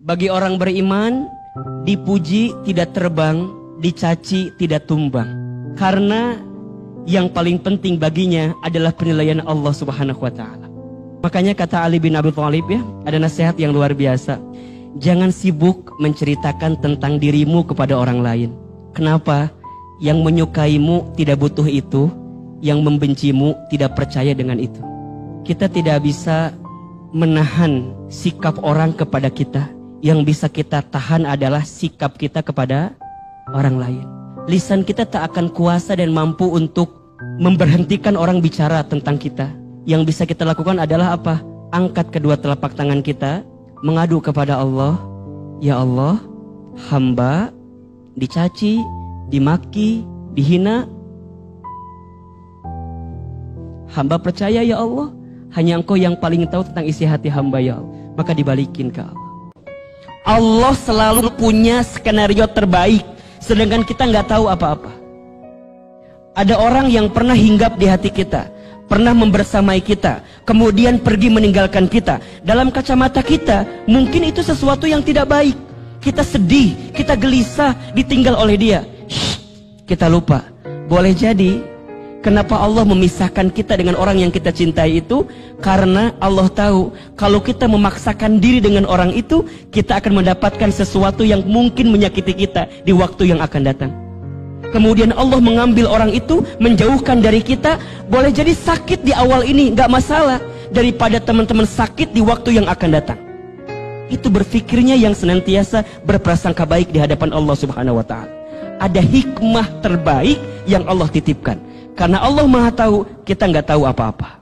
Bagi orang beriman, dipuji tidak terbang, dicaci tidak tumbang. Karena yang paling penting baginya adalah penilaian Allah Subhanahu wa Ta'ala. Makanya kata Ali bin Abi Thalib, ya, ada nasihat yang luar biasa. Jangan sibuk menceritakan tentang dirimu kepada orang lain. Kenapa? Yang menyukaimu tidak butuh itu, yang membencimu tidak percaya dengan itu. Kita tidak bisa menahan sikap orang kepada kita. Yang bisa kita tahan adalah sikap kita kepada orang lain. Lisan kita tak akan kuasa dan mampu untuk memberhentikan orang bicara tentang kita. Yang bisa kita lakukan adalah apa? Angkat kedua telapak tangan kita, mengadu kepada Allah. Ya Allah, hamba dicaci, dimaki, dihina. Hamba percaya ya Allah, hanya Engkau yang paling tahu tentang isi hati hamba ya Allah. Maka dibalikin ke Allah. Allah selalu punya skenario terbaik, sedangkan kita nggak tahu apa-apa. Ada orang yang pernah hinggap di hati kita, pernah membersamai kita, kemudian pergi meninggalkan kita. Dalam kacamata kita, mungkin itu sesuatu yang tidak baik. Kita sedih, kita gelisah, ditinggal oleh dia. Kita lupa. Boleh jadi, kenapa Allah memisahkan kita dengan orang yang kita cintai itu? Karena Allah tahu, kalau kita memaksakan diri dengan orang itu, kita akan mendapatkan sesuatu yang mungkin menyakiti kita di waktu yang akan datang. Kemudian Allah mengambil orang itu, menjauhkan dari kita. Boleh jadi sakit di awal ini, gak masalah, daripada teman-teman sakit di waktu yang akan datang. Itu berfikirnya yang senantiasa berprasangka baik di hadapan Allah Subhanahu wa Ta'ala. Ada hikmah terbaik yang Allah titipkan. Karena Allah Maha tahu, kita nggak tahu apa-apa.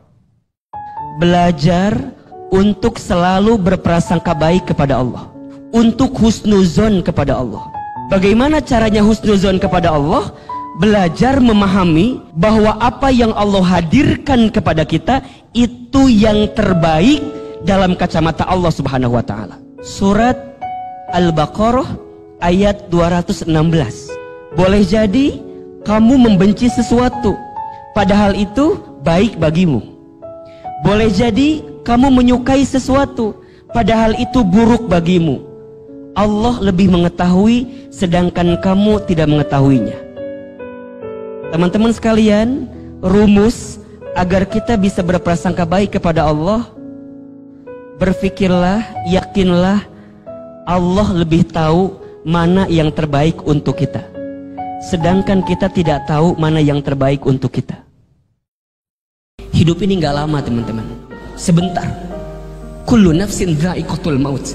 Belajar untuk selalu berprasangka baik kepada Allah, untuk husnuzon kepada Allah. Bagaimana caranya husnuzon kepada Allah? Belajar memahami bahwa apa yang Allah hadirkan kepada kita itu yang terbaik dalam kacamata Allah Subhanahu wa Ta'ala. Surat Al-Baqarah ayat 216. Boleh jadi kamu membenci sesuatu, padahal itu baik bagimu. Boleh jadi kamu menyukai sesuatu, padahal itu buruk bagimu. Allah lebih mengetahui, sedangkan kamu tidak mengetahuinya. Teman-teman sekalian, rumus agar kita bisa berprasangka baik kepada Allah, berfikirlah, yakinlah, Allah lebih tahu mana yang terbaik untuk kita. Sedangkan kita tidak tahu mana yang terbaik untuk kita. Hidup ini gak lama teman-teman, sebentar. Kullu nafsin dha'iqatul maut.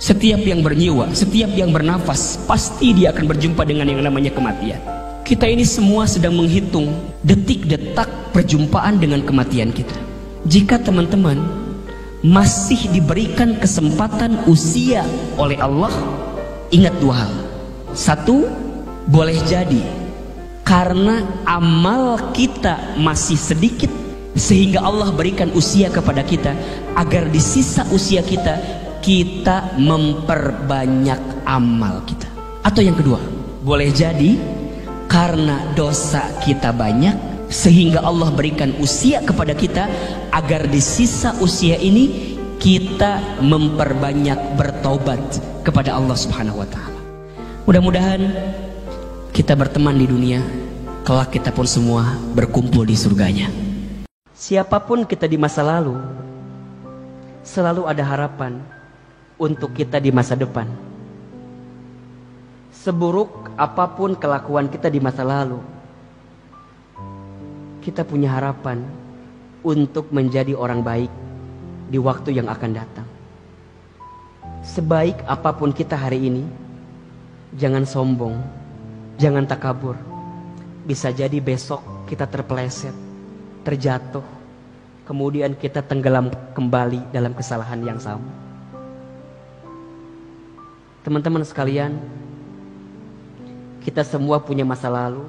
Setiap yang bernyiwa, setiap yang bernafas, pasti dia akan berjumpa dengan yang namanya kematian. Kita ini semua sedang menghitung detik-detak perjumpaan dengan kematian kita. Jika teman-teman masih diberikan kesempatan usia oleh Allah, ingat dua hal. Satu, boleh jadi karena amal kita masih sedikit, sehingga Allah berikan usia kepada kita agar di sisa usia kita, kita memperbanyak amal kita. Atau yang kedua, boleh jadi karena dosa kita banyak, sehingga Allah berikan usia kepada kita agar di sisa usia ini kita memperbanyak bertaubat kepada Allah Subhanahu wa Ta'ala. Mudah-mudahan kita berteman di dunia, kelak kita pun semua berkumpul di surganya. Siapapun kita di masa lalu, selalu ada harapan untuk kita di masa depan. Seburuk apapun kelakuan kita di masa lalu, kita punya harapan untuk menjadi orang baik di waktu yang akan datang. Sebaik apapun kita hari ini, jangan sombong, jangan takabur. Bisa jadi besok kita terpeleset, terjatuh, kemudian kita tenggelam kembali dalam kesalahan yang sama. Teman-teman sekalian, kita semua punya masa lalu.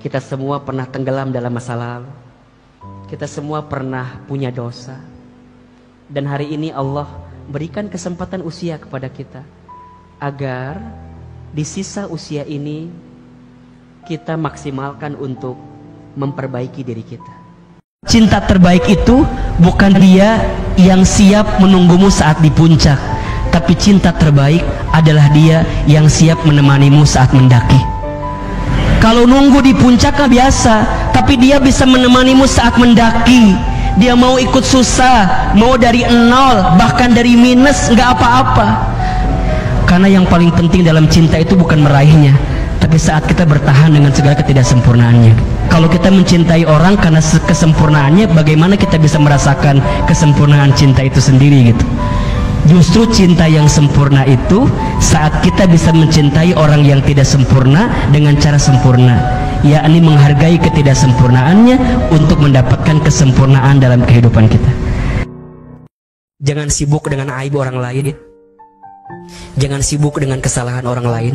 Kita semua pernah tenggelam dalam masa lalu. Kita semua pernah punya dosa. Dan hari ini Allah berikan kesempatan usia kepada kita agar di sisa usia ini kita maksimalkan untuk memperbaiki diri kita. Cinta terbaik itu bukan dia yang siap menunggumu saat di puncak, Tapi cinta terbaik adalah dia yang siap menemanimu saat mendaki. Kalau nunggu di puncak biasa, tapi dia bisa menemanimu saat mendaki. Dia mau ikut susah, mau dari nol, bahkan dari minus, nggak apa-apa. Karena yang paling penting dalam cinta itu bukan meraihnya, tapi saat kita bertahan dengan segala ketidaksempurnaannya. Kalau kita mencintai orang karena kesempurnaannya, bagaimana kita bisa merasakan kesempurnaan cinta itu sendiri gitu. Justru cinta yang sempurna itu saat kita bisa mencintai orang yang tidak sempurna dengan cara sempurna, yakni menghargai ketidaksempurnaannya untuk mendapatkan kesempurnaan dalam kehidupan kita. Jangan sibuk dengan aib orang lain, jangan sibuk dengan kesalahan orang lain,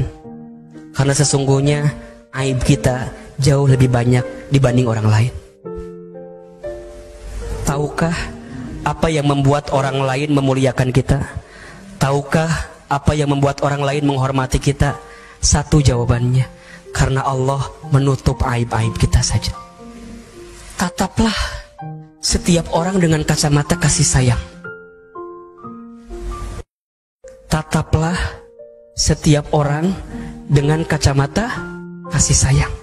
karena sesungguhnya aib kita jauh lebih banyak dibanding orang lain. Tahukah apa yang membuat orang lain memuliakan kita? Tahukah apa yang membuat orang lain menghormati kita? Satu jawabannya, karena Allah menutup aib-aib kita saja. Tataplah setiap orang dengan kacamata kasih sayang. Tataplah setiap orang dengan kacamata kasih sayang.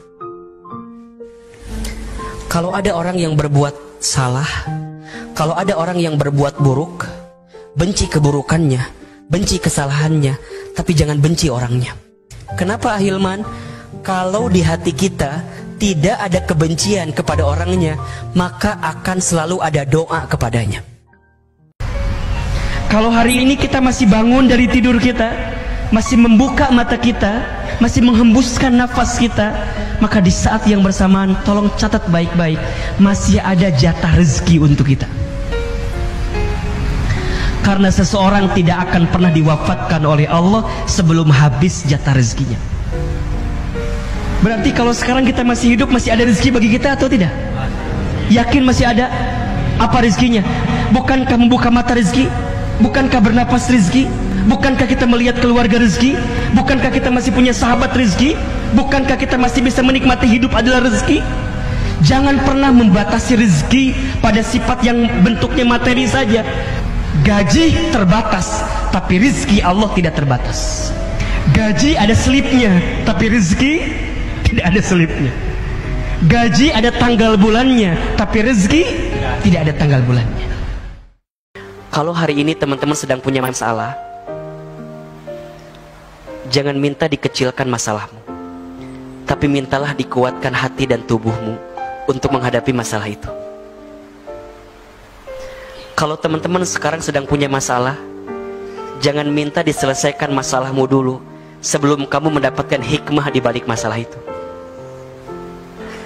Kalau ada orang yang berbuat salah, kalau ada orang yang berbuat buruk, benci keburukannya, benci kesalahannya, tapi jangan benci orangnya. Kenapa Ahilman? Kalau di hati kita tidak ada kebencian kepada orangnya, maka akan selalu ada doa kepadanya. Kalau hari ini kita masih bangun dari tidur kita, masih membuka mata kita, masih menghembuskan nafas kita, maka di saat yang bersamaan tolong catat baik-baik, masih ada jatah rezeki untuk kita. Karena seseorang tidak akan pernah diwafatkan oleh Allah sebelum habis jatah rezekinya. Berarti kalau sekarang kita masih hidup, masih ada rezeki bagi kita atau tidak? Yakin masih ada? Apa rezekinya? Bukankah membuka mata rezeki? Bukankah bernapas rezeki? Bukankah kita melihat keluarga rezeki? Bukankah kita masih punya sahabat rezeki? Bukankah kita masih bisa menikmati hidup adalah rezeki? Jangan pernah membatasi rezeki pada sifat yang bentuknya materi saja. Gaji terbatas, tapi rezeki Allah tidak terbatas. Gaji ada selipnya, tapi rezeki tidak ada selipnya. Gaji ada tanggal bulannya, tapi rezeki tidak ada tanggal bulannya. Kalau hari ini teman-teman sedang punya masalah, jangan minta dikecilkan masalahmu, tapi mintalah dikuatkan hati dan tubuhmu untuk menghadapi masalah itu. Kalau teman-teman sekarang sedang punya masalah, jangan minta diselesaikan masalahmu dulu sebelum kamu mendapatkan hikmah di balik masalah itu.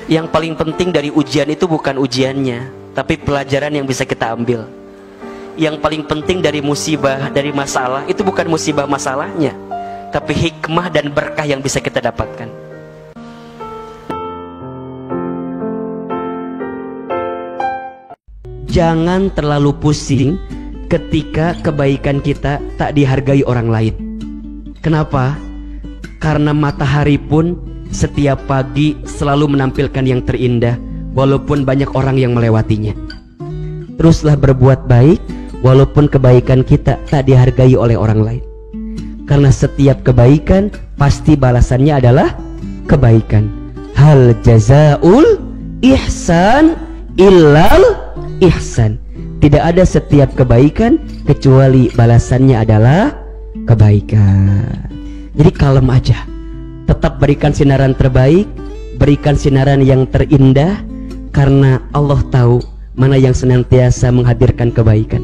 Yang paling penting dari ujian itu bukan ujiannya, tapi pelajaran yang bisa kita ambil. Yang paling penting dari musibah, dari masalah, itu bukan musibah masalahnya, tapi hikmah dan berkah yang bisa kita dapatkan. Jangan terlalu pusing ketika kebaikan kita tak dihargai orang lain. Kenapa? Karena matahari pun setiap pagi selalu menampilkan yang terindah, walaupun banyak orang yang melewatinya. Teruslah berbuat baik, walaupun kebaikan kita tak dihargai oleh orang lain. Karena setiap kebaikan pasti balasannya adalah kebaikan. Hal jazaul ihsan illal ihsan. Tidak ada setiap kebaikan kecuali balasannya adalah kebaikan. Jadi kalem aja, tetap berikan sinaran terbaik, berikan sinaran yang terindah, karena Allah tahu mana yang senantiasa menghadirkan kebaikan.